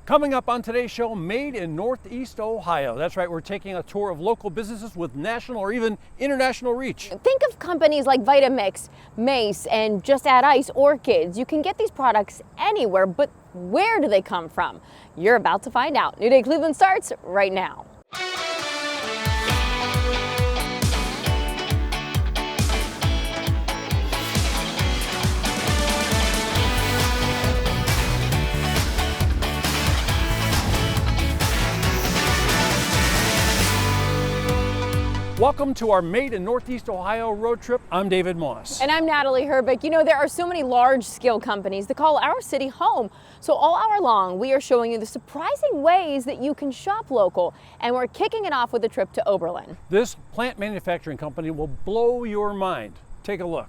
Coming up on today's show, Made in Northeast Ohio. That's right, we're taking a tour of local businesses with national or even international reach. Think of companies like Vitamix, Mace, and Just Add Ice Orchids. You can get these products anywhere, but where do they come from? You're about to find out. New Day Cleveland starts right now. Welcome to our Made in Northeast Ohio road trip. I'm David Moss. And I'm Natalie Herbeck. You know, there are so many large-scale companies that call our city home. So all hour long, we are showing you the surprising ways that you can shop local. And we're kicking it off with a trip to Oberlin. This plant manufacturing company will blow your mind. Take a look.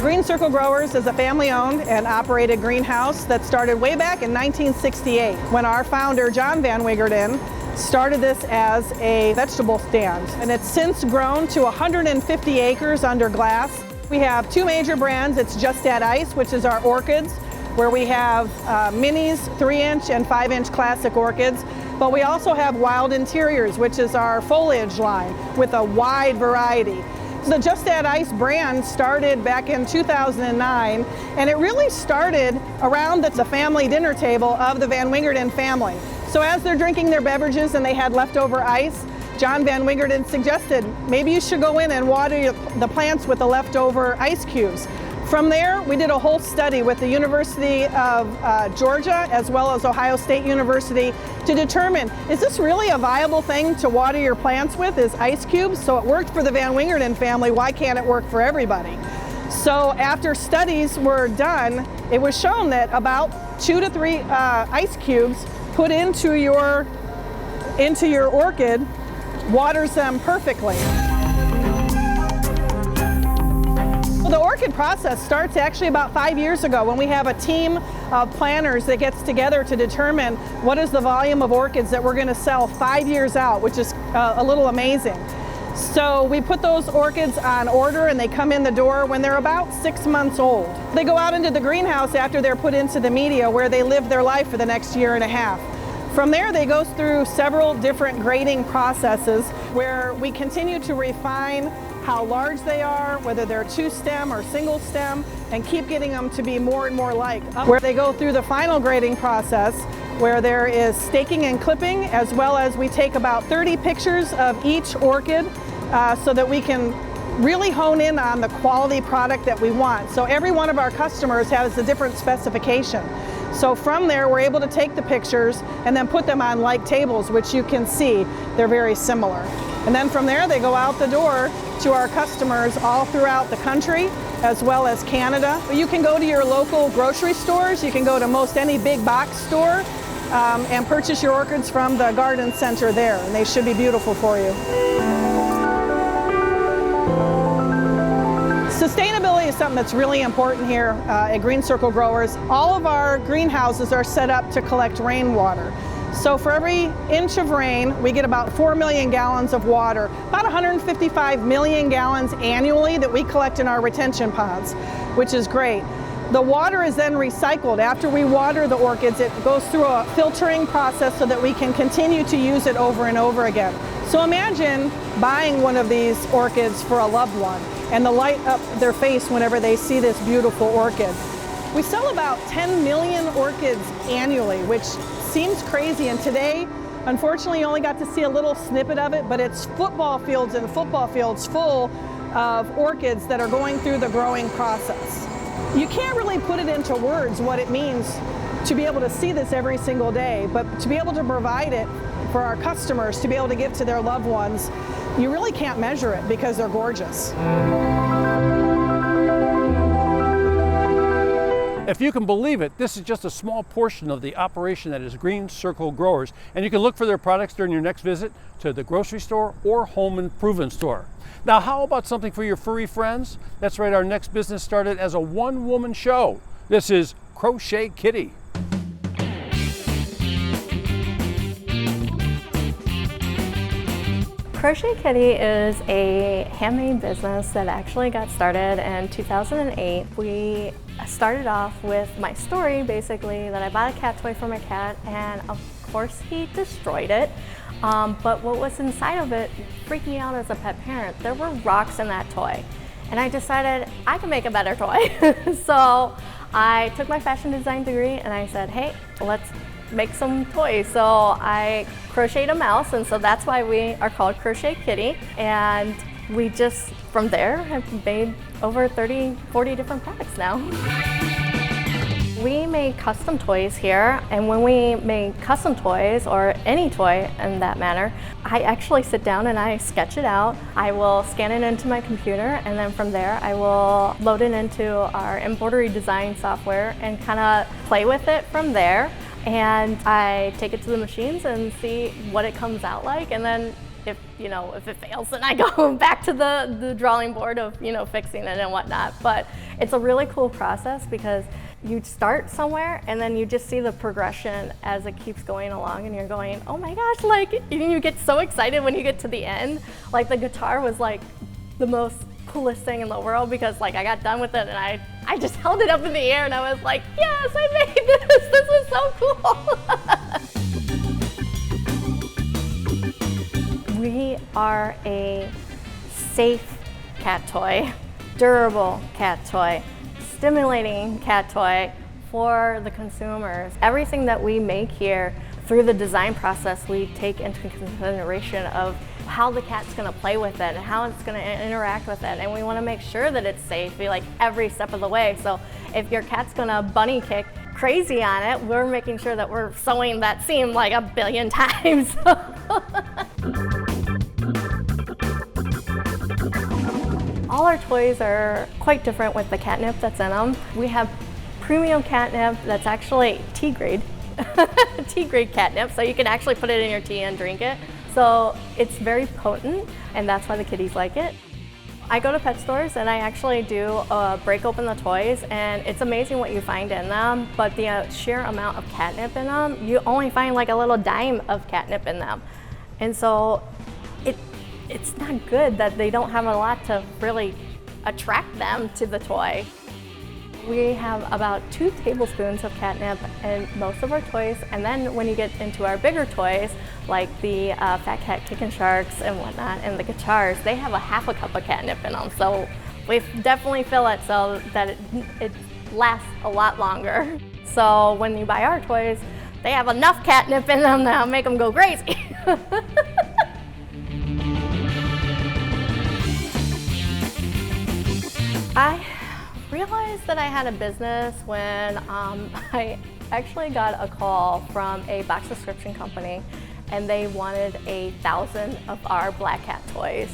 Green Circle Growers is a family-owned and operated greenhouse that started way back in 1968 when our founder, John Van Wingerden, started this as a vegetable stand. And it's since grown to 150 acres under glass. We have two major brands. It's Just Add Ice, which is our orchids, where we have minis, 3-inch and 5-inch classic orchids. But we also have Wild Interiors, which is our foliage line with a wide variety. The Just Add Ice brand started back in 2009, and it really started around the family dinner table of the Van Wingerden family. So as they're drinking their beverages and they had leftover ice, John Van Wingerden suggested maybe you should go in and water the plants with the leftover ice cubes. From there, we did a whole study with the University of Georgia as well as Ohio State University to determine, is this really a viable thing to water your plants with, is ice cubes? So it worked for the Van Wingerden family, why can't it work for everybody? So after studies were done, it was shown that about 2 to 3 ice cubes put into your orchid waters them perfectly. The orchid process starts actually about 5 years ago when we have a team of planners that gets together to determine what is the volume of orchids that we're going to sell 5 years out, which is a little amazing. So we put those orchids on order and they come in the door when they're about 6 months old. They go out into the greenhouse after they're put into the media where they live their life for the next year and a half. From there, they go through several different grading processes where we continue to refine how large they are, whether they're 2-stem or single stem, and keep getting them to be more and more like. Where they go through the final grading process where there is staking and clipping, as well as we take about 30 pictures of each orchid so that we can really hone in on the quality product that we want. So every one of our customers has a different specification. So from there, we're able to take the pictures and then put them on like tables, which you can see, they're very similar. And then from there, they go out the door to our customers all throughout the country, as well as Canada. You can go to your local grocery stores, you can go to most any big box store and purchase your orchids from the garden center there, and they should be beautiful for you. Sustainability is something that's really important here at Green Circle Growers. All of our greenhouses are set up to collect rainwater. So for every inch of rain, we get about 4 million gallons of water, about 155 million gallons annually that we collect in our retention ponds, which is great. The water is then recycled. After we water the orchids, it goes through a filtering process so that we can continue to use it over and over again. So imagine buying one of these orchids for a loved one and the light up their face whenever they see this beautiful orchid. We sell about 10 million orchids annually, which seems crazy, and today, unfortunately, you only got to see a little snippet of it, but it's football fields and football fields full of orchids that are going through the growing process. You can't really put it into words what it means to be able to see this every single day, but to be able to provide it for our customers, to be able to give to their loved ones, you really can't measure it because they're gorgeous. If you can believe it, this is just a small portion of the operation that is Green Circle Growers, and you can look for their products during your next visit to the grocery store or home improvement store. Now, how about something for your furry friends? That's right, our next business started as a one-woman show. This is Crochet Kitty. Crochet Kitty is a handmade business that actually got started in 2008. We started off with my story, basically, that I bought a cat toy for my cat, and of course he destroyed it. But what was inside of it freaked me out as a pet parent. There were rocks in that toy, and I decided I can make a better toy. So I took my fashion design degree and I said, hey, let's make some toys. So I crocheted a mouse, and so that's why we are called Crochet Kitty. And we just, from there, have made over 30, 40 different products now. We make custom toys here, and when we make custom toys, or any toy in that manner, I actually sit down and I sketch it out. I will scan it into my computer, and then from there I will load it into our embroidery design software and kind of play with it from there. And I take it to the machines and see what it comes out like, and then if it fails, then I go back to the drawing board of fixing it and whatnot. But it's a really cool process because you start somewhere and then you just see the progression as it keeps going along, and you're going, oh my gosh, like, and you get so excited when you get to the end. Like, the guitar was like the most coolest thing in the world, because like I got done with it and I just held it up in the air and I was like, yes, I made this. This is so cool. We are a safe cat toy, durable cat toy, stimulating cat toy for the consumers. Everything that we make here, through the design process, we take into consideration of how the cat's going to play with it and how it's going to interact with it, and we want to make sure that it's safe like every step of the way. So if your cat's going to bunny kick crazy on it, we're making sure that we're sewing that seam like a billion times. All our toys are quite different with the catnip that's in them. We have premium catnip that's actually tea grade, tea grade catnip, so you can actually put it in your tea and drink it. So it's very potent, and that's why the kitties like it. I go to pet stores and I actually do break open the toys, and it's amazing what you find in them, but the sheer amount of catnip in them, you only find like a little dime of catnip in them. And so it's not good that they don't have a lot to really attract them to the toy. We have about 2 tablespoons of catnip in most of our toys, and then when you get into our bigger toys, like the Fat Cat Kickin' Sharks and whatnot, and the guitars, they have a half a cup of catnip in them. So we definitely fill it so that it lasts a lot longer. So when you buy our toys, they have enough catnip in them that'll make them go crazy. I realized that I had a business when I actually got a call from a box subscription company, and they wanted 1,000 of our black cat toys.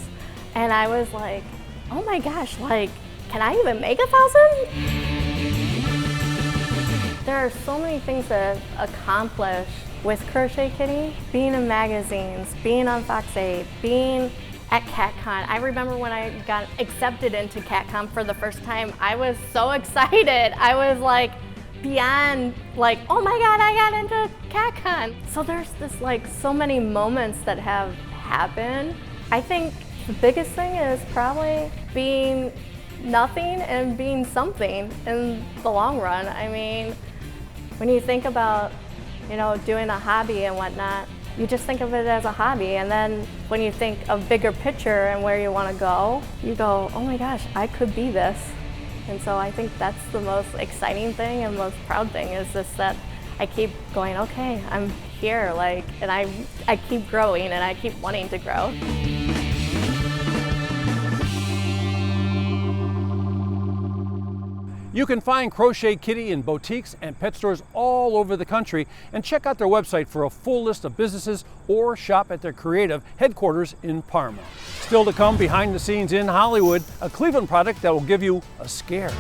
And I was like, oh my gosh, like, can I even make 1,000? There are so many things to accomplish with Crochet Kitty. Being in magazines, being on Fox 8, being at CatCon. I remember when I got accepted into CatCon for the first time, I was so excited. I was like beyond like, oh my God, I got into CatCon. So there's this like so many moments that have happened. I think the biggest thing is probably being nothing and being something in the long run. I mean, when you think about, doing a hobby and whatnot, you just think of it as a hobby, and then when you think of bigger picture and where you want to go, you go, oh my gosh, I could be this. And so I think that's the most exciting thing and most proud thing, is just that I keep going, okay, I'm here, like, and I keep growing and I keep wanting to grow. You can find Crochet Kitty in boutiques and pet stores all over the country, and check out their website for a full list of businesses, or shop at their creative headquarters in Parma. Still to come, behind the scenes in Hollywood, a Cleveland product that will give you a scare.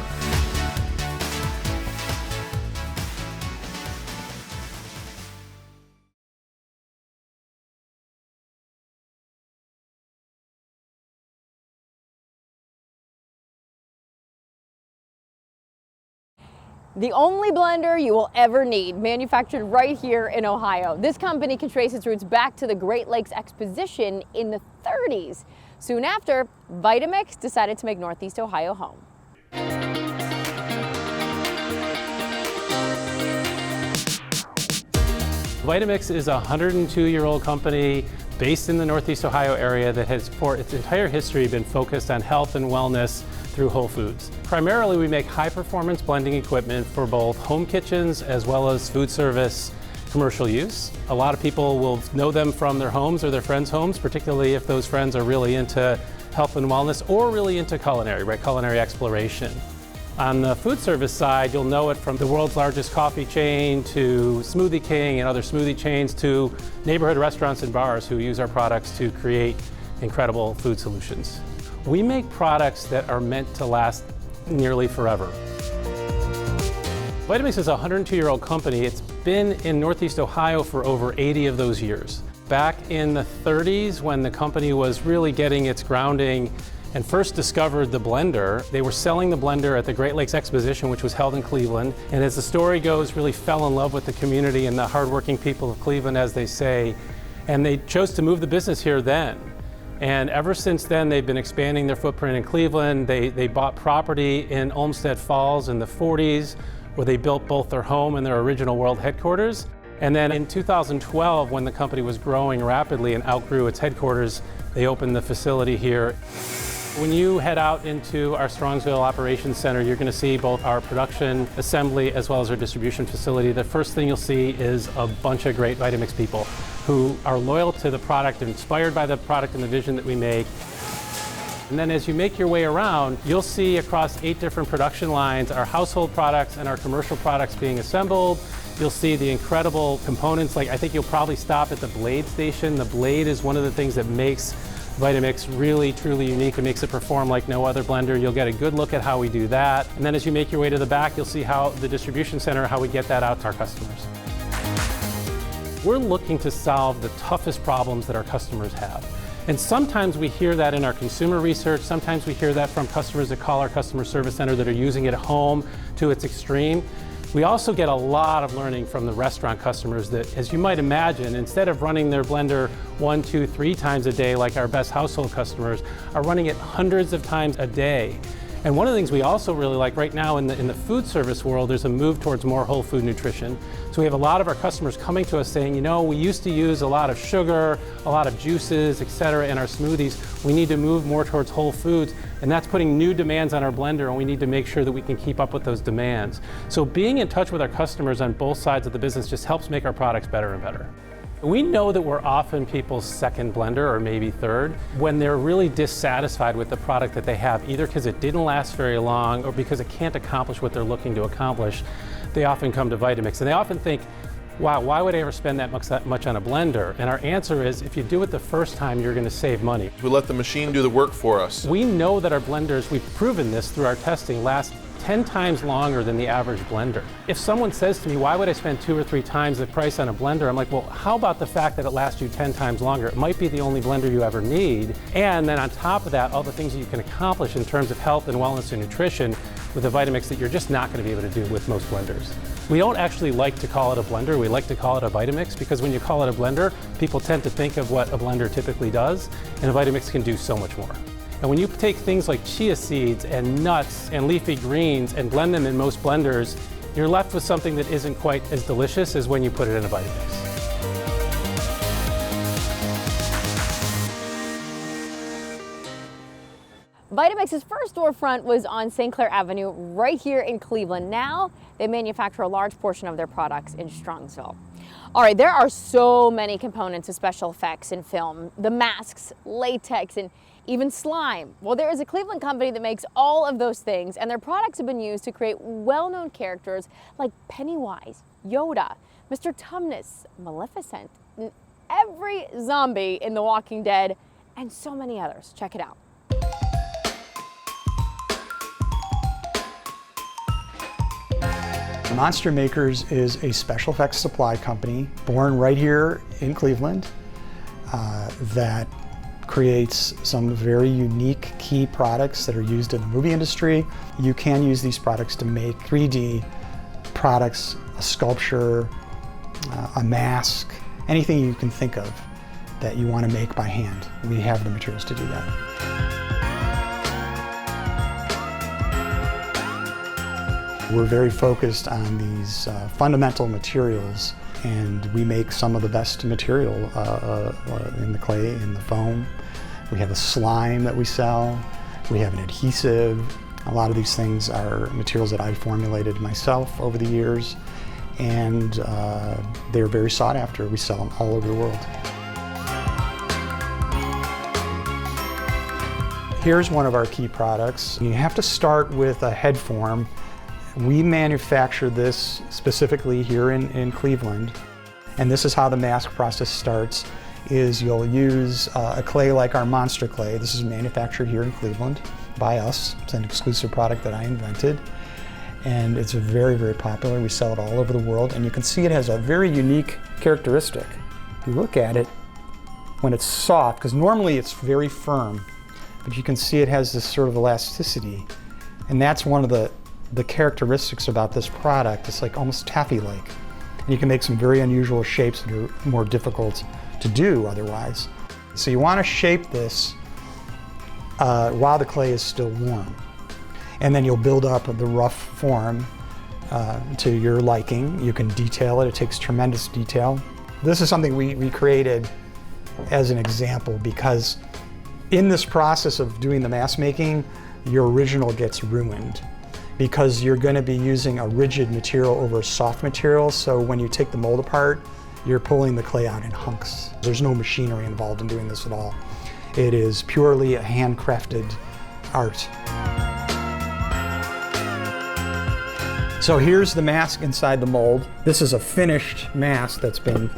The only blender you will ever need, manufactured right here in Ohio. This company can trace its roots back to the Great Lakes Exposition in the 30s. Soon after, Vitamix decided to make Northeast Ohio home. Vitamix is a 102-year-old company based in the Northeast Ohio area that has for its entire history been focused on health and wellness through whole foods. Primarily, we make high-performance blending equipment for both home kitchens as well as food service commercial use. A lot of people will know them from their homes or their friends' homes, particularly if those friends are really into health and wellness or really into culinary, right? Culinary exploration. On the food service side, you'll know it from the world's largest coffee chain to Smoothie King and other smoothie chains to neighborhood restaurants and bars who use our products to create incredible food solutions. We make products that are meant to last nearly forever. Vitamix is a 102-year-old company. It's been in Northeast Ohio for over 80 of those years. Back in the 30s, when the company was really getting its grounding and first discovered the blender, they were selling the blender at the Great Lakes Exposition, which was held in Cleveland. And as the story goes, really fell in love with the community and the hardworking people of Cleveland, as they say. And they chose to move the business here then. And ever since then, they've been expanding their footprint in Cleveland. They bought property in Olmsted Falls in the 40s, where they built both their home and their original world headquarters. And then in 2012, when the company was growing rapidly and outgrew its headquarters, they opened the facility here. When you head out into our Strongsville Operations Center, you're going to see both our production, assembly, as well as our distribution facility. The first thing you'll see is a bunch of great Vitamix people who are loyal to the product, inspired by the product and the vision that we make. And then as you make your way around, you'll see across 8 different production lines our household products and our commercial products being assembled. You'll see the incredible components, like I think you'll probably stop at the blade station. The blade is one of the things that makes Vitamix really, truly unique and makes it perform like no other blender. You'll get a good look at how we do that. And then as you make your way to the back, you'll see how the distribution center, how we get that out to our customers. We're looking to solve the toughest problems that our customers have. And sometimes we hear that in our consumer research, sometimes we hear that from customers that call our customer service center that are using it at home to its extreme. We also get a lot of learning from the restaurant customers that, as you might imagine, instead of running their blender 1, 2, 3 times a day like our best household customers, are running it hundreds of times a day. And one of the things we also really like right now in the food service world, there's a move towards more whole food nutrition. So we have a lot of our customers coming to us saying, you know, we used to use a lot of sugar, a lot of juices, et cetera, in our smoothies. We need to move more towards whole foods, and that's putting new demands on our blender, and we need to make sure that we can keep up with those demands. So being in touch with our customers on both sides of the business just helps make our products better and better. We know that we're often people's second blender or maybe third when they're really dissatisfied with the product that they have, either because it didn't last very long or because it can't accomplish what they're looking to accomplish. They often come to Vitamix and they often think, wow, why would I ever spend that much on a blender? And our answer is, if you do it the first time, you're going to save money. We let the machine do the work for us. We know that our blenders, we've proven this through our testing, last 10 times longer than the average blender. If someone says to me, why would I spend 2 or 3 times the price on a blender? I'm like, well, how about the fact that it lasts you 10 times longer? It might be the only blender you ever need. And then on top of that, all the things that you can accomplish in terms of health and wellness and nutrition with a Vitamix that you're just not going to be able to do with most blenders. We don't actually like to call it a blender, we like to call it a Vitamix, because when you call it a blender, people tend to think of what a blender typically does, and a Vitamix can do so much more. And when you take things like chia seeds and nuts and leafy greens and blend them in most blenders, you're left with something that isn't quite as delicious as when you put it in a Vitamix. Vitamix's first storefront was on St. Clair Avenue right here in Cleveland. Now they manufacture a large portion of their products in Strongsville. All right, there are so many components of special effects in film. The masks, latex, and even slime. Well, there is a Cleveland company that makes all of those things, and their products have been used to create well-known characters like Pennywise, Yoda, Mr. Tumnus, Maleficent, and every zombie in The Walking Dead, and so many others. Check it out. Monster Makers is a special effects supply company born right here in Cleveland that creates some very unique key products that are used in the movie industry. You can use these products to make 3D products, a sculpture, a mask, anything you can think of that you want to make by hand. We have the materials to do that. We're very focused on these fundamental materials, and we make some of the best material in the clay, in the foam. We have a slime that we sell. We have an adhesive. A lot of these things are materials that I've formulated myself over the years, and they're very sought after. We sell them all over the world. Here's one of our key products. You have to start with a head form. We manufacture this specifically here in Cleveland, and this is how the mask process starts. Is you'll use a clay like our Monster Clay. This is manufactured here in Cleveland by us. It's an exclusive product that I invented, and it's very, very popular. We sell it all over the world, and you can see it has a very unique characteristic. If you look at it, when it's soft, because normally it's very firm, but you can see it has this sort of elasticity, and that's one of the characteristics about this product. It's like almost taffy-like, and you can make some very unusual shapes that are more difficult to do otherwise. So you want to shape this while the clay is still warm, and then you'll build up the rough form to your liking. You can detail it. It takes tremendous detail. This is something we created as an example, because in this process of doing the mask making, your original gets ruined, because you're going to be using a rigid material over a soft material. So when you take the mold apart, you're pulling the clay out in hunks. There's no machinery involved in doing this at all. It is purely a handcrafted art. So here's the mask inside the mold. This is a finished mask that's been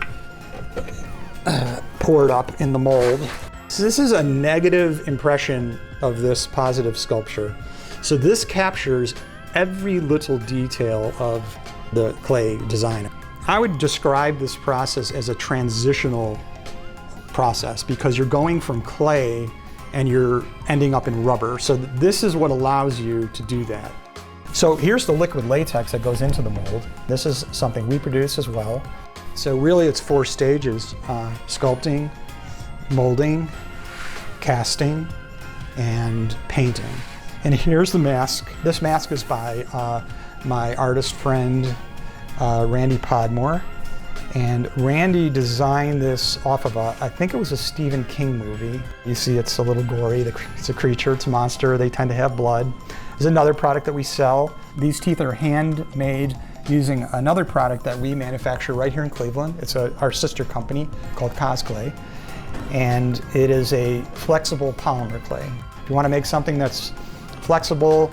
poured up in the mold. So this is a negative impression of this positive sculpture. So this captures every little detail of the clay design. I would describe this process as a transitional process, because you're going from clay and you're ending up in rubber. So this is what allows you to do that. So here's the liquid latex that goes into the mold. This is something we produce as well. So really it's 4 stages: sculpting, molding, casting, and painting. And here's the mask. This mask is by my artist friend, Randy Podmore. And Randy designed this off of I think it was a Stephen King movie. You see it's a little gory. It's a creature, it's a monster. They tend to have blood. There's another product that we sell. These teeth are handmade using another product that we manufacture right here in Cleveland. It's our sister company called Cosclay. And it is a flexible polymer clay. If you want to make something that's flexible,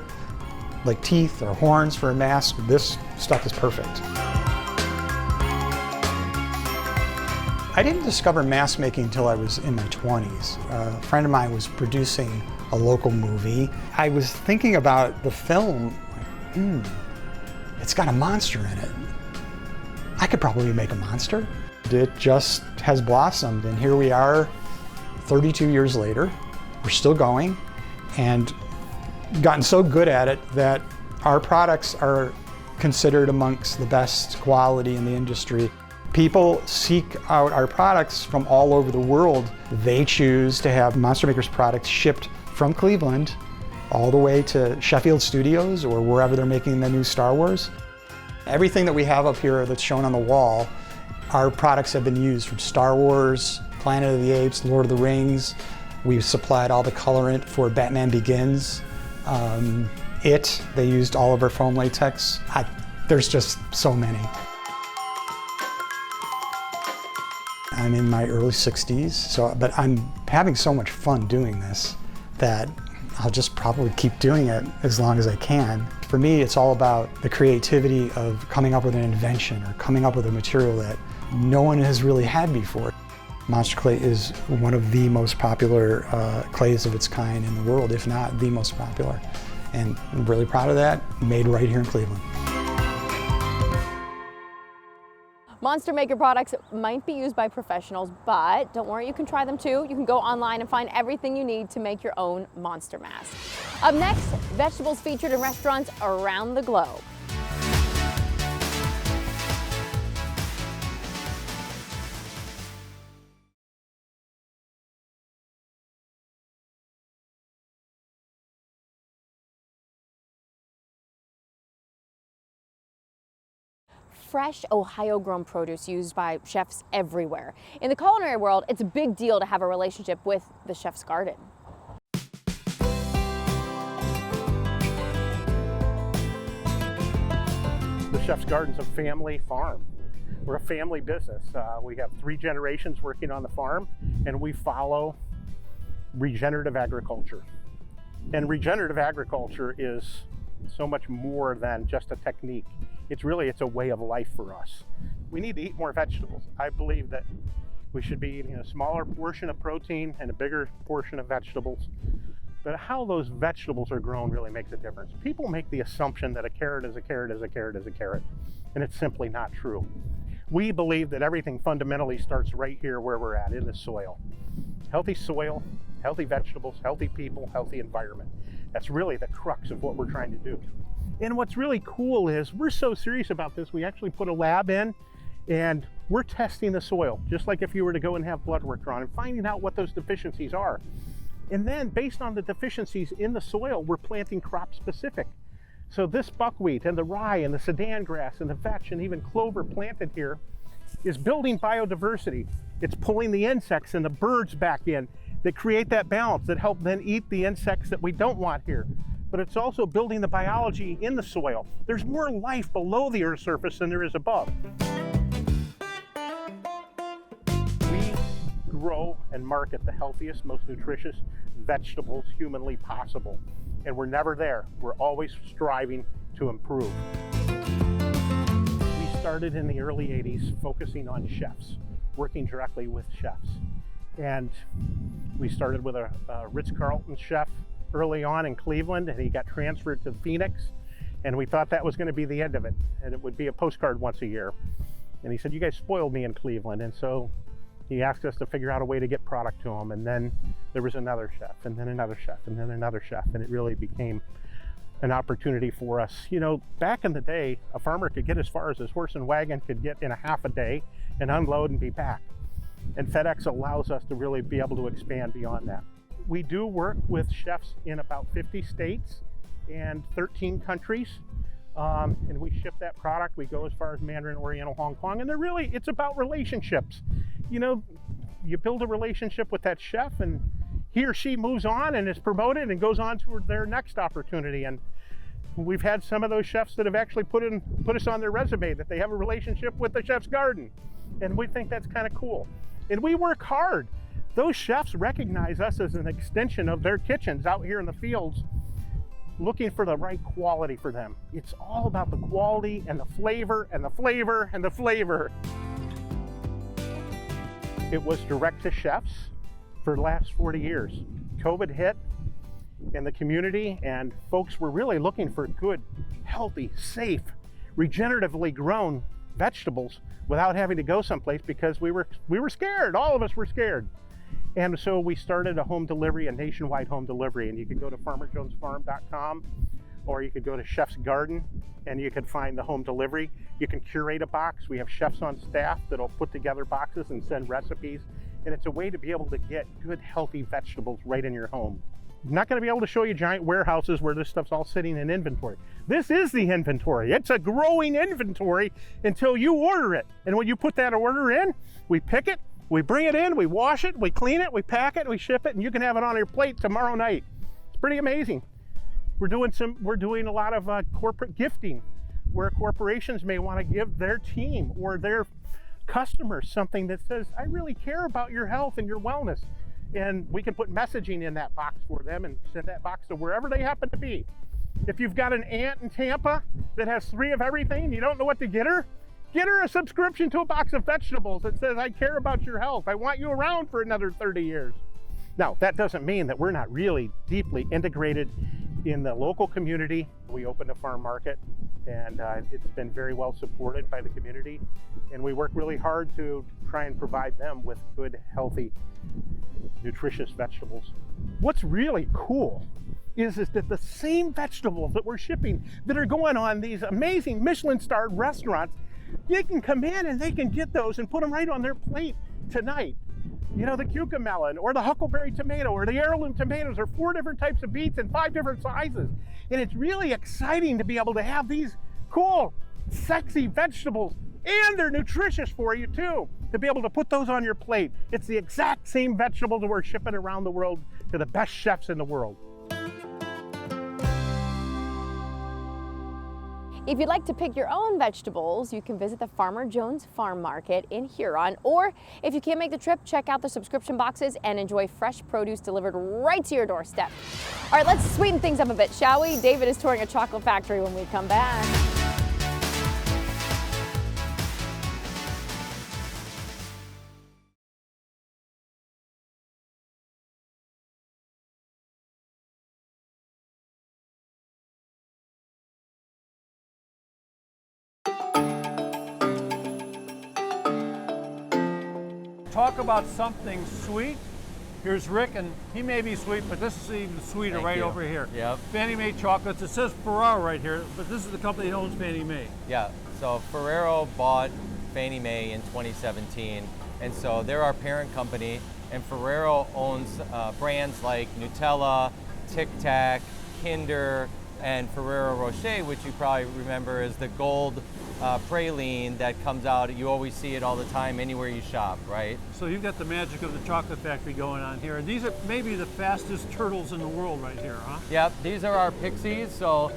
like teeth or horns for a mask, this stuff is perfect. I didn't discover mask making until I was in my 20s. A friend of mine was producing a local movie. I was thinking about the film, like, it's got a monster in it. I could probably make a monster. It just has blossomed, and here we are 32 years later. We're still going, and gotten so good at it that our products are considered amongst the best quality in the industry. People seek out our products from all over the world. They choose to have Monster Maker's products shipped from Cleveland all the way to Sheffield Studios or wherever they're making the new Star Wars. Everything that we have up here that's shown on the wall, our products have been used from Star Wars, Planet of the Apes, Lord of the Rings. We've supplied all the colorant for Batman Begins. They used all of our foam latex. There's just so many. I'm in my early 60s, but I'm having so much fun doing this that I'll just probably keep doing it as long as I can. For me, it's all about the creativity of coming up with an invention or coming up with a material that no one has really had before. Monster Clay is one of the most popular clays of its kind in the world, if not the most popular. And I'm really proud of that, made right here in Cleveland. Monster Maker products might be used by professionals, but don't worry, you can try them too. You can go online and find everything you need to make your own monster mask. Up next, vegetables featured in restaurants around the globe. fresh Ohio-grown produce used by chefs everywhere. In the culinary world, it's a big deal to have a relationship with the chef's garden. The Chef's Garden's a family farm. We're a family business. We have 3 generations working on the farm, and we follow regenerative agriculture. And regenerative agriculture is so much more than just a technique. It's a way of life for us. We need to eat more vegetables. I believe that we should be eating a smaller portion of protein and a bigger portion of vegetables. But how those vegetables are grown really makes a difference. People make the assumption that a carrot is a carrot is a carrot is a carrot, and it's simply not true. We believe that everything fundamentally starts right here where we're at, in the soil. Healthy soil, healthy vegetables, healthy people, healthy environment. That's really the crux of what we're trying to do. And what's really cool is we're so serious about this, we actually put a lab in and we're testing the soil, just like if you were to go and have blood work drawn and finding out what those deficiencies are. And then based on the deficiencies in the soil, we're planting crop specific. So this buckwheat and the rye and the Sudan grass and the vetch and even clover planted here is building biodiversity. It's pulling the insects and the birds back in that create that balance that help then eat the insects that we don't want here. But it's also building the biology in the soil. There's more life below the Earth's surface than there is above. We grow and market the healthiest, most nutritious vegetables humanly possible. And we're never there. We're always striving to improve. We started in the early 80s focusing on chefs, working directly with chefs. And we started with a Ritz-Carlton chef early on in Cleveland, and he got transferred to Phoenix. And we thought that was going to be the end of it. And it would be a postcard once a year. And he said, "You guys spoiled me in Cleveland." And so he asked us to figure out a way to get product to him. And then there was another chef, and then another chef, and then another chef. And it really became an opportunity for us. You know, back in the day, a farmer could get as far as his horse and wagon could get in a half a day and unload and be back. And FedEx allows us to really be able to expand beyond that. We do work with chefs in about 50 states and 13 countries. And we ship that product. We go as far as Mandarin Oriental, Hong Kong, and it's about relationships. You know, you build a relationship with that chef and he or she moves on and is promoted and goes on to their next opportunity. And we've had some of those chefs that have actually put us on their resume that they have a relationship with the Chef's Garden. And we think that's kind of cool. And we work hard. Those chefs recognize us as an extension of their kitchens out here in the fields, looking for the right quality for them. It's all about the quality and the flavor and the flavor and the flavor. It was direct to chefs for the last 40 years. COVID hit in the community and folks were really looking for good, healthy, safe, regeneratively grown vegetables without having to go someplace because we were scared. All of us were scared. And so we started a home delivery, a nationwide home delivery. And you could go to farmerjonesfarm.com or you could go to Chef's Garden and you could find the home delivery. You can curate a box. We have chefs on staff that'll put together boxes and send recipes. And it's a way to be able to get good, healthy vegetables right in your home. I'm not going to be able to show you giant warehouses where this stuff's all sitting in inventory. This is the inventory. It's a growing inventory until you order it. And when you put that order in, we pick it, we bring it in, we wash it, we clean it, we pack it, we ship it, and you can have it on your plate tomorrow night. It's pretty amazing. We're doing a lot of corporate gifting where corporations may want to give their team or their customers something that says, "I really care about your health and your wellness." And we can put messaging in that box for them and send that box to wherever they happen to be. If you've got an aunt in Tampa that has 3 of everything and you don't know what to get her a subscription to a box of vegetables that says, "I care about your health. I want you around for another 30 years. Now, that doesn't mean that we're not really deeply integrated in the local community. We opened a farm market and it's been very well supported by the community. And we work really hard to try and provide them with good, healthy, nutritious vegetables. What's really cool is that the same vegetables that we're shipping that are going on these amazing Michelin-starred restaurants, they can come in and they can get those and put them right on their plate tonight. You know, the cucamelon or the huckleberry tomato or the heirloom tomatoes are 4 different types of beets in 5 different sizes. And it's really exciting to be able to have these cool sexy vegetables, and they're nutritious for you too, to be able to put those on your plate. It's the exact same vegetables that we're shipping around the world to the best chefs in the world. If you'd like to pick your own vegetables, you can visit the Farmer Jones Farm Market in Huron, or if you can't make the trip, check out the subscription boxes and enjoy fresh produce delivered right to your doorstep. All right, let's sweeten things up a bit, shall we? David is touring a chocolate factory when we come back. Talk about something sweet. Here's Rick, and he may be sweet, but this is even sweeter. Thank right you. over here. Yep. Fannie Mae chocolates. It says Ferraro right here, but this is the company that owns Fannie Mae. Yeah, so Ferrero bought Fannie Mae in 2017, and so they're our parent company, and Ferrero owns brands like Nutella, Tic Tac, Kinder, and Ferrero Rocher, which you probably remember is the gold praline that comes out. You always see it all the time anywhere you shop, right? So you've got the magic of the chocolate factory going on here. And these are maybe the fastest turtles in the world right here, huh? Yep, these are our pixies. So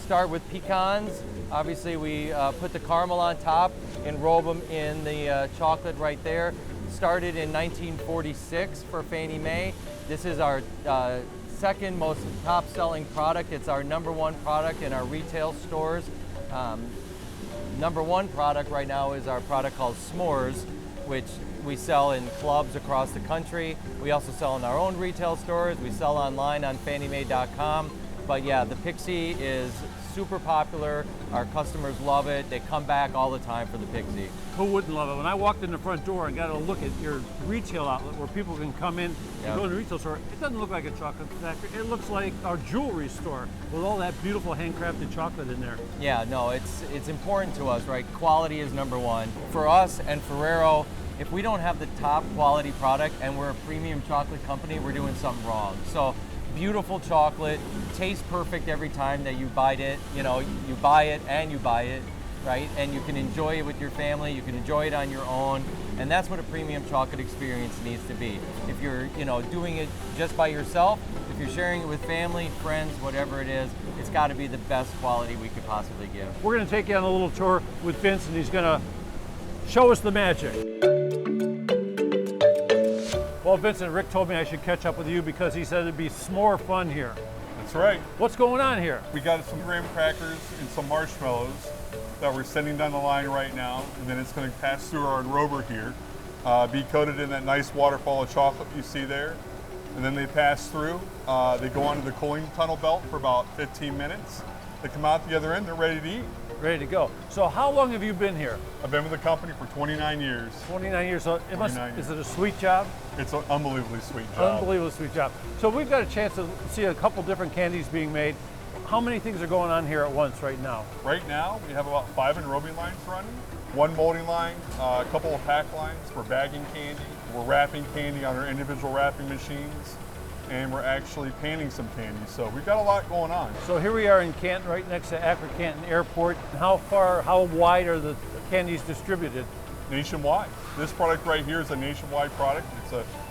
start with pecans. Obviously we put the caramel on top and roll them in the chocolate right there. Started in 1946 for Fannie Mae. This is our second most top-selling product. It's our #1 product in our retail stores. #1 product right now is our product called S'mores, which we sell in clubs across the country. We also sell in our own retail stores. We sell online on FannieMae.com. But yeah, the Pixie is super popular. Our customers love it. They come back all the time for the Pixie. Who wouldn't love it? When I walked in the front door and got a look at your retail outlet where people can come in and go to the retail store, it doesn't look like a chocolate factory. It looks like our jewelry store with all that beautiful handcrafted chocolate in there. Yeah, no, it's important to us, right? Quality is #1. For us and Ferrero, if we don't have the top quality product and we're a premium chocolate company, we're doing something wrong. So beautiful chocolate, tastes perfect every time that you bite it. You know, you buy it and you buy it, right? And you can enjoy it with your family, you can enjoy it on your own, and that's what a premium chocolate experience needs to be. If you're, doing it just by yourself, if you're sharing it with family, friends, whatever it is, it's got to be the best quality we could possibly give. We're going to take you on a little tour with Vince, and he's going to show us the magic. Well, Vincent, Rick told me I should catch up with you because he said it'd be s'more fun here. That's right. What's going on here? We got some graham crackers and some marshmallows that we're sending down the line right now, and then it's going to pass through our enrober here, be coated in that nice waterfall of chocolate you see there, and then they pass through. They go onto the cooling tunnel belt for about 15 minutes. They come out the other end, they're ready to eat. Ready to go. So how long have you been here? I've been with the company for 29 years. 29 years. So it must, 29 years. Is it a sweet job? It's an unbelievably sweet job. Unbelievably sweet job. So we've got a chance to see a couple different candies being made. How many things are going on here at once right now? Right now, we have about 5 enrobing lines running, 1 molding line, a couple of pack lines. We're bagging candy. We're wrapping candy on our individual wrapping machines, and we're actually panning some candy. So we've got a lot going on. So here we are in Canton, right next to Akron-Canton Airport. How wide are the candies distributed? Nationwide. This product right here is a nationwide product.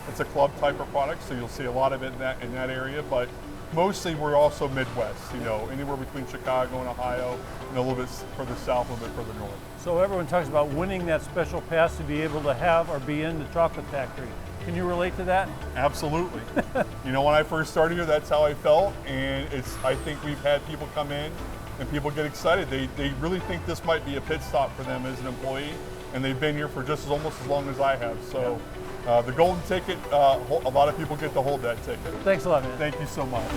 It's a club type of product, so you'll see a lot of it in that area, but mostly we're also Midwest, anywhere between Chicago and Ohio, and a little bit further south, a little bit further north. So everyone talks about winning that special pass to be able to have or be in the chocolate factory. Can you relate to that? Absolutely. When I first started here, that's how I felt, and I think we've had people come in and people get excited. They really think this might be a pit stop for them as an employee, and they've been here for almost as long as I have. So the golden ticket, a lot of people get to hold that ticket. Thanks a lot, man. Thank you so much.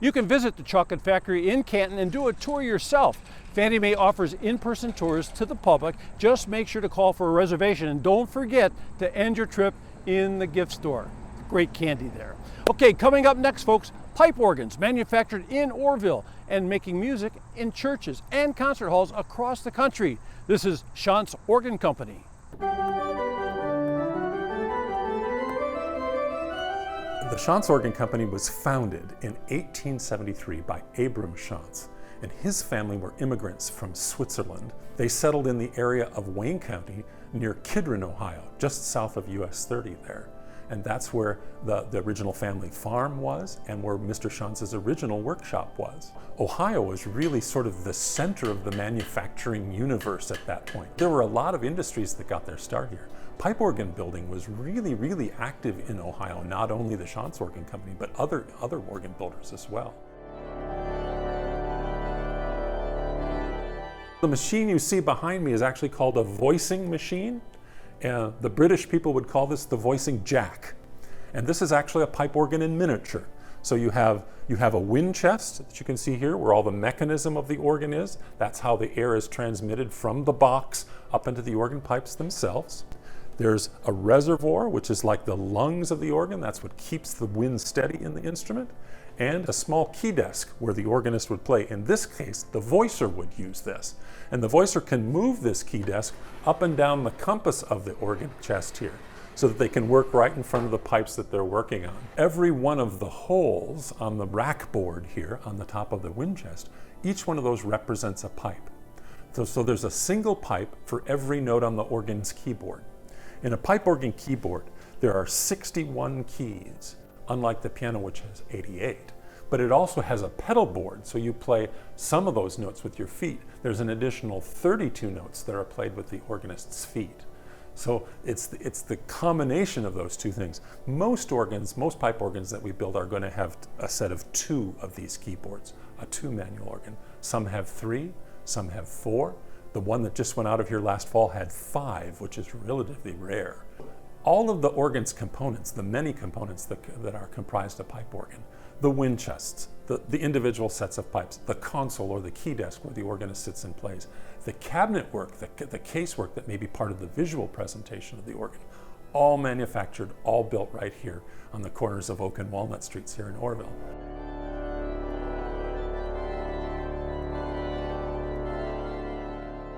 You can visit the chocolate factory in Canton and do a tour yourself. Fannie Mae offers in-person tours to the public. Just make sure to call for a reservation, and don't forget to end your trip in the gift store. Great candy there. Okay, coming up next, folks, pipe organs manufactured in Orville and making music in churches and concert halls across the country. This is Shantz Organ Company. The Shantz Organ Company was founded in 1873 by Abram Shantz. and his family were immigrants from Switzerland. They settled in the area of Wayne County near Kidron, Ohio, just south of US 30 there. And that's where the original family farm was and where Mr. Schanz's original workshop was. Ohio was really sort of the center of the manufacturing universe at that point. There were a lot of industries that got their start here. Pipe organ building was really, really active in Ohio, not only the Schanz Organ Company, but other organ builders as well. The machine you see behind me is actually called a voicing machine. The British people would call this the voicing jack. And this is actually a pipe organ in miniature. So you have a wind chest that you can see here where all the mechanism of the organ is. That's how the air is transmitted from the box up into the organ pipes themselves. There's a reservoir, which is like the lungs of the organ. That's what keeps the wind steady in the instrument. And a small key desk where the organist would play. In this case, the voicer would use this. And the voicer can move this key desk up and down the compass of the organ chest here so that they can work right in front of the pipes that they're working on. Every one of the holes on the rack board here on the top of the wind chest, each one of those represents a pipe. So there's a single pipe for every note on the organ's keyboard. In a pipe organ keyboard, there are 61 keys, unlike the piano, which has 88. But it also has a pedal board, so you play some of those notes with your feet. There's an additional 32 notes that are played with the organist's feet. So it's the combination of those two things. Most pipe organs that we build are going to have a set of 2 of these keyboards, a 2 manual organ. Some have 3, some have 4. The one that just went out of here last fall had 5, which is relatively rare. All of the organ's components, the many components that are comprised of pipe organ, the wind chests, the individual sets of pipes, the console or the key desk where the organist sits and plays, the cabinet work, the case work that may be part of the visual presentation of the organ, all manufactured, all built right here on the corners of Oak and Walnut Streets here in Orville.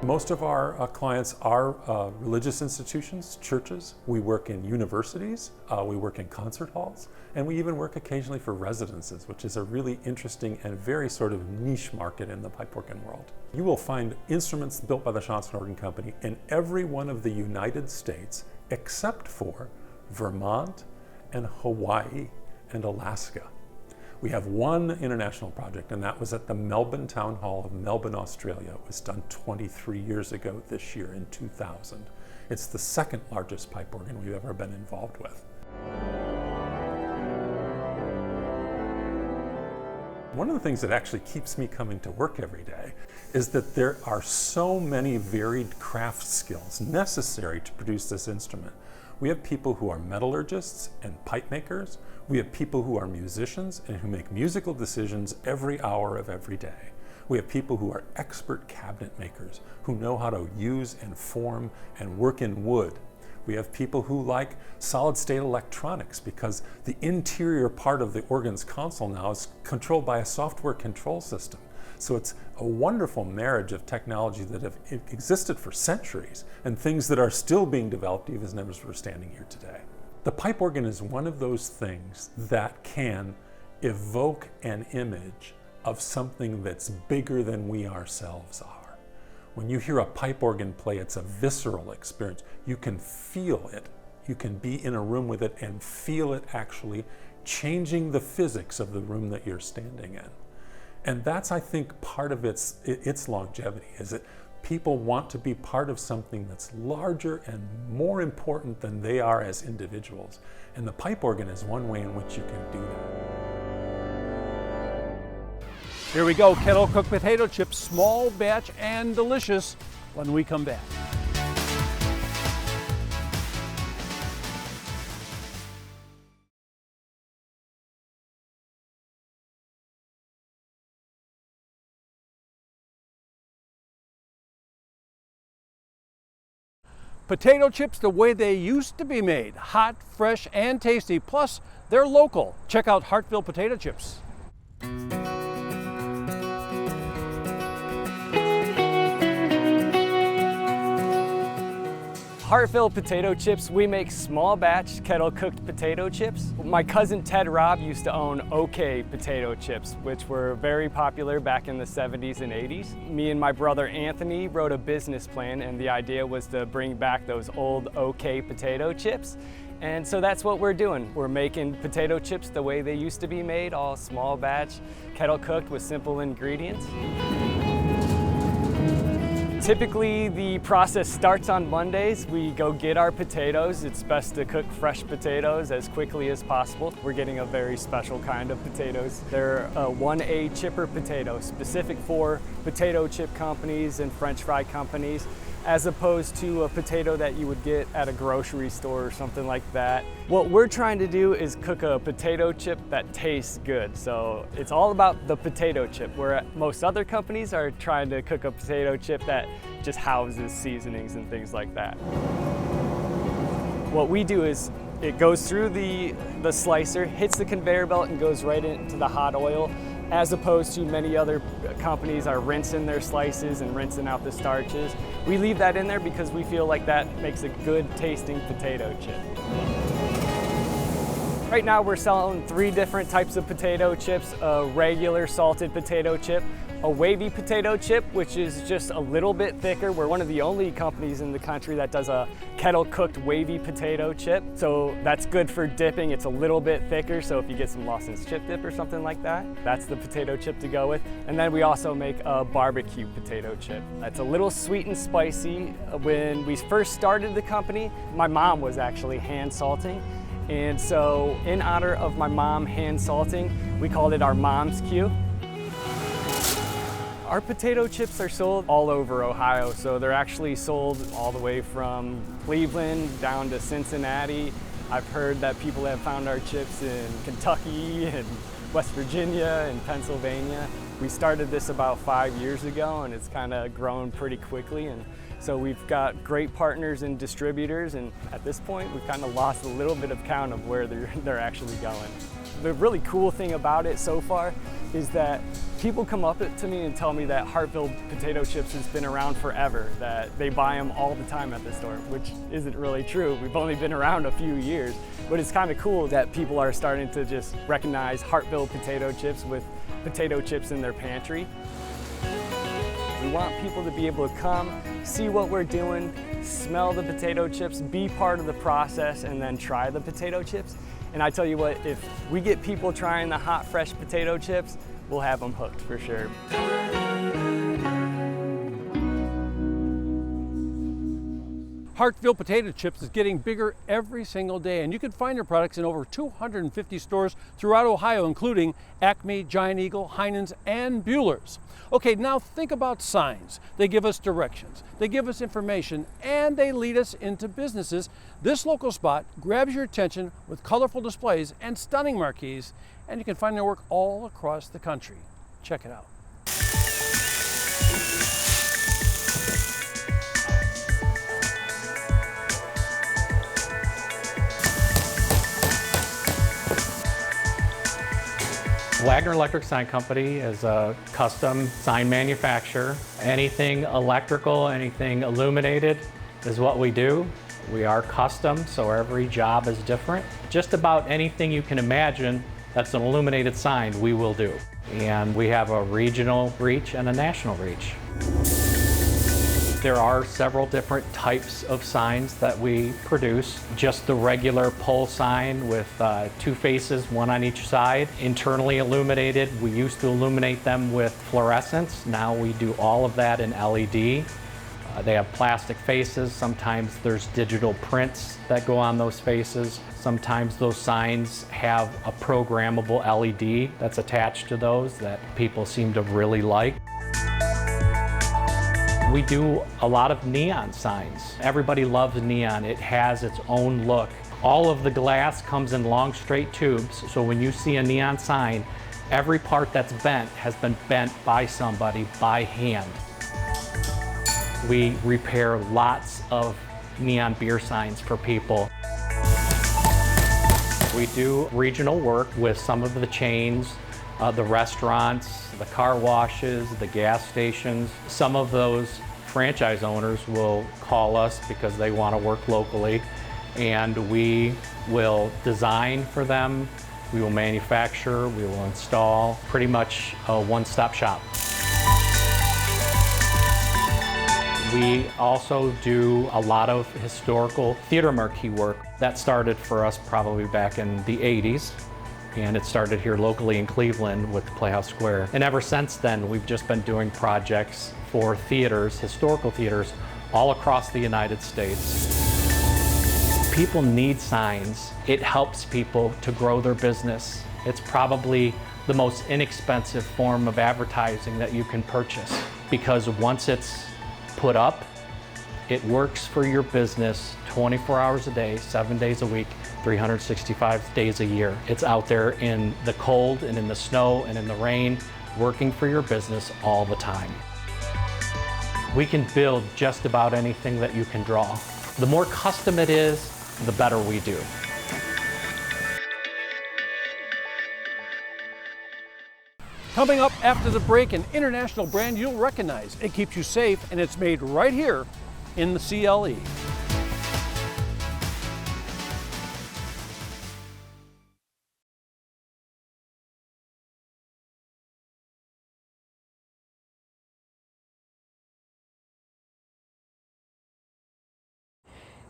Most of our clients are religious institutions, churches. We work in universities, we work in concert halls, and we even work occasionally for residences, which is a really interesting and very sort of niche market in the pipe organ world. You will find instruments built by the Schanz Organ Company in every one of the United States except for Vermont and Hawaii and Alaska. We have one international project, and that was at the Melbourne Town Hall of Melbourne, Australia. It was done 23 years ago this year in 2000. It's the second largest pipe organ we've ever been involved with. One of the things that actually keeps me coming to work every day is that there are so many varied craft skills necessary to produce this instrument. We have people who are metallurgists and pipe makers. We have people who are musicians and who make musical decisions every hour of every day. We have people who are expert cabinet makers who know how to use and form and work in wood. We have people who like solid-state electronics because the interior part of the organ's console now is controlled by a software control system. So it's a wonderful marriage of technology that have existed for centuries and things that are still being developed even as we're standing here today. The pipe organ is one of those things that can evoke an image of something that's bigger than we ourselves are. When you hear a pipe organ play, it's a visceral experience. You can feel it. You can be in a room with it and feel it actually changing the physics of the room that you're standing in. And that's, I think, part of its longevity, is that people want to be part of something that's larger and more important than they are as individuals. And the pipe organ is one way in which you can do that. Here we go, kettle cooked potato chips, small batch and delicious when we come back. Potato chips the way they used to be made, hot, fresh, and tasty, plus they're local. Check out Hartville potato chips. Hartville potato chips, we make small batch kettle cooked potato chips. My cousin Ted Robb used to own OK potato chips, which were very popular back in the 70s and 80s. Me and my brother Anthony wrote a business plan, and the idea was to bring back those old OK potato chips. And so that's what we're doing. We're making potato chips the way they used to be made, all small batch, kettle cooked with simple ingredients. Typically, the process starts on Mondays. We go get our potatoes. It's best to cook fresh potatoes as quickly as possible. We're getting a very special kind of potatoes. They're a 1A chipper potato, specific for potato chip companies and French fry companies, as opposed to a potato that you would get at a grocery store or something like that. What we're trying to do is cook a potato chip that tastes good. So it's all about the potato chip, where most other companies are trying to cook a potato chip that just houses seasonings and things like that. What we do is it goes through the slicer, hits the conveyor belt, and goes right into the hot oil, as opposed to many other companies are rinsing their slices and rinsing out the starches. We leave that in there because we feel like that makes a good tasting potato chip. Right now we're selling 3 different types of potato chips: a regular salted potato chip, a wavy potato chip, which is just a little bit thicker. We're one of the only companies in the country that does a kettle cooked wavy potato chip. So that's good for dipping. It's a little bit thicker, so if you get some Lawson's chip dip or something like that, that's the potato chip to go with. And then we also make a barbecue potato chip. That's a little sweet and spicy. When we first started the company, my mom was actually hand salting. And so in honor of my mom hand salting, we called it our Mom's Cue. Our potato chips are sold all over Ohio, so they're actually sold all the way from Cleveland down to Cincinnati. I've heard that people have found our chips in Kentucky and West Virginia and Pennsylvania. We started this about 5 years ago, and it's kind of grown pretty quickly. And so we've got great partners and distributors, and at this point we've kind of lost a little bit of count of where they're actually going. The really cool thing about it so far is that people come up to me and tell me that Hartville potato chips has been around forever, that they buy them all the time at the store, which isn't really true. We've only been around a few years, but it's kind of cool that people are starting to just recognize Hartville potato chips with potato chips in their pantry. We want people to be able to come, see what we're doing, smell the potato chips, be part of the process, and then try the potato chips. And I tell you what, if we get people trying the hot, fresh potato chips, we'll have them hooked for sure. Hartville Potato Chips is getting bigger every single day, and you can find their products in over 250 stores throughout Ohio, including Acme, Giant Eagle, Heinen's, and Buehler's. Okay, now think about signs. They give us directions, they give us information, and they lead us into businesses. This local spot grabs your attention with colorful displays and stunning marquees, and you can find their work all across the country. Check it out. Wagner Electric Sign Company is a custom sign manufacturer. Anything electrical, anything illuminated is what we do. We are custom, so every job is different. Just about anything you can imagine that's an illuminated sign, we will do. And we have a regional reach and a national reach. There are several different types of signs that we produce. Just the regular pole sign with 2 faces, 1 on each side. Internally illuminated, we used to illuminate them with fluorescence. Now we do all of that in LED. They have plastic faces. Sometimes there's digital prints that go on those faces. Sometimes those signs have a programmable LED that's attached to those that people seem to really like. We do a lot of neon signs. Everybody loves neon. It has its own look. All of the glass comes in long straight tubes, so when you see a neon sign, every part that's bent has been bent by somebody by hand. We repair lots of neon beer signs for people. We do regional work with some of the chains, the restaurants, the car washes, the gas stations. Some of those franchise owners will call us because they want to work locally, and we will design for them, we will manufacture, we will install, pretty much a one-stop shop. We also do a lot of historical theater marquee work. That started for us probably back in the 80s, and it started here locally in Cleveland with Playhouse Square. And ever since then, we've just been doing projects for theaters, historical theaters, all across the United States. People need signs. It helps people to grow their business. It's probably the most inexpensive form of advertising that you can purchase, because once it's put up, it works for your business 24 hours a day, 7 days a week, 365 days a year. It's out there in the cold and in the snow and in the rain, working for your business all the time. We can build just about anything that you can draw. The more custom it is, the better we do. Coming up after the break, an international brand you'll recognize. It keeps you safe, and it's made right here in the CLE.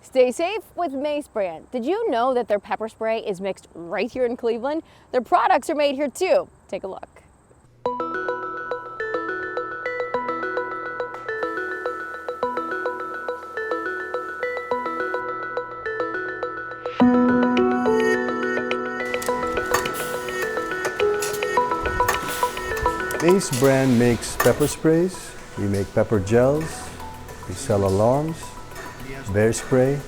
Stay safe with Mace brand. Did you know that their pepper spray is mixed right here in Cleveland? Their products are made here too. Take a look. Mace brand makes pepper sprays, we make pepper gels, we sell alarms, bear spray,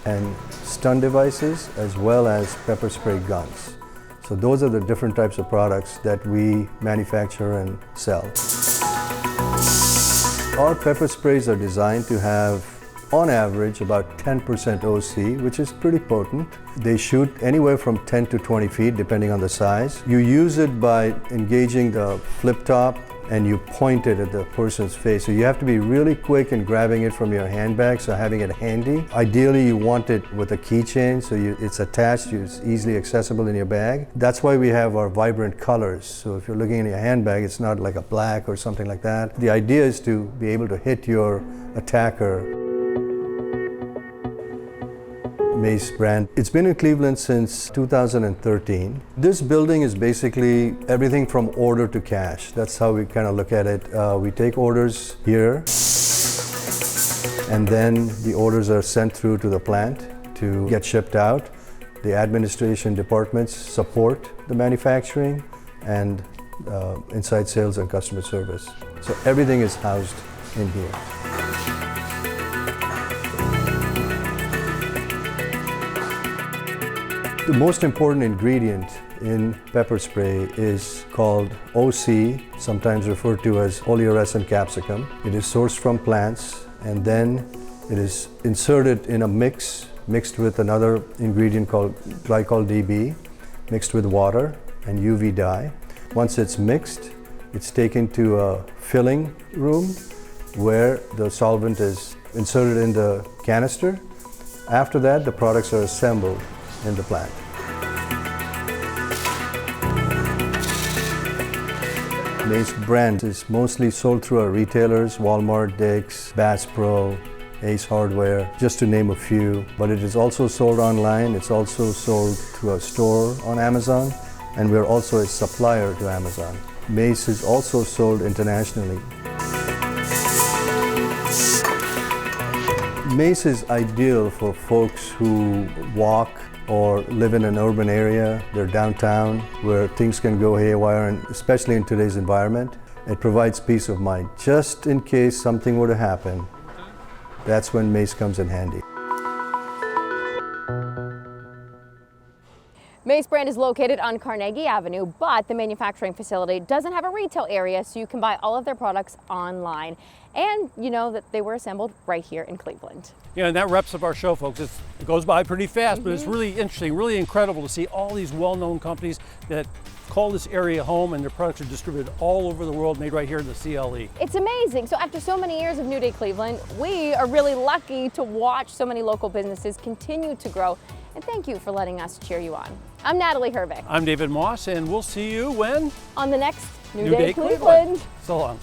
and stun devices, as well as pepper spray guns. So those are the different types of products that we manufacture and sell. Our pepper sprays are designed to have, on average, about 10% OC, which is pretty potent. They shoot anywhere from 10 to 20 feet, depending on the size. You use it by engaging the flip top, and you point it at the person's face. So you have to be really quick in grabbing it from your handbag, so having it handy. Ideally, you want it with a keychain, so it's attached, it's easily accessible in your bag. That's why we have our vibrant colors. So if you're looking in your handbag, it's not like a black or something like that. The idea is to be able to hit your attacker. Mace brand. It's been in Cleveland since 2013. This building is basically everything from order to cash. That's how we kind of look at it. We take orders here, and then the orders are sent through to the plant to get shipped out. The administration departments support the manufacturing, and inside sales and customer service. So everything is housed in here. The most important ingredient in pepper spray is called OC, sometimes referred to as oleoresin capsicum. It is sourced from plants, and then it is inserted in a mix, mixed with another ingredient called glycol DB, mixed with water and UV dye. Once it's mixed, it's taken to a filling room where the solvent is inserted in the canister. After that, the products are assembled in the plant. Mace brand is mostly sold through our retailers, Walmart, Dick's, Bass Pro, Ace Hardware, just to name a few. But it is also sold online. It's also sold through a store on Amazon, and we're also a supplier to Amazon. Mace is also sold internationally. Mace is ideal for folks who walk or live in an urban area, they're downtown, where things can go haywire, and especially in today's environment. It provides peace of mind. Just in case something were to happen, that's when Mace comes in handy. Mace brand is located on Carnegie Avenue, but the manufacturing facility doesn't have a retail area, so you can buy all of their products online. And you know that they were assembled right here in Cleveland. Yeah, and that wraps up our show, folks. It goes by pretty fast, but it's really interesting, really incredible to see all these well-known companies that call this area home, and their products are distributed all over the world, made right here in the CLE. It's amazing. So after so many years of New Day Cleveland, we are really lucky to watch so many local businesses continue to grow. And thank you for letting us cheer you on. I'm Natalie Hervick. I'm David Moss, and we'll see you when? On the next New Day Cleveland. So long.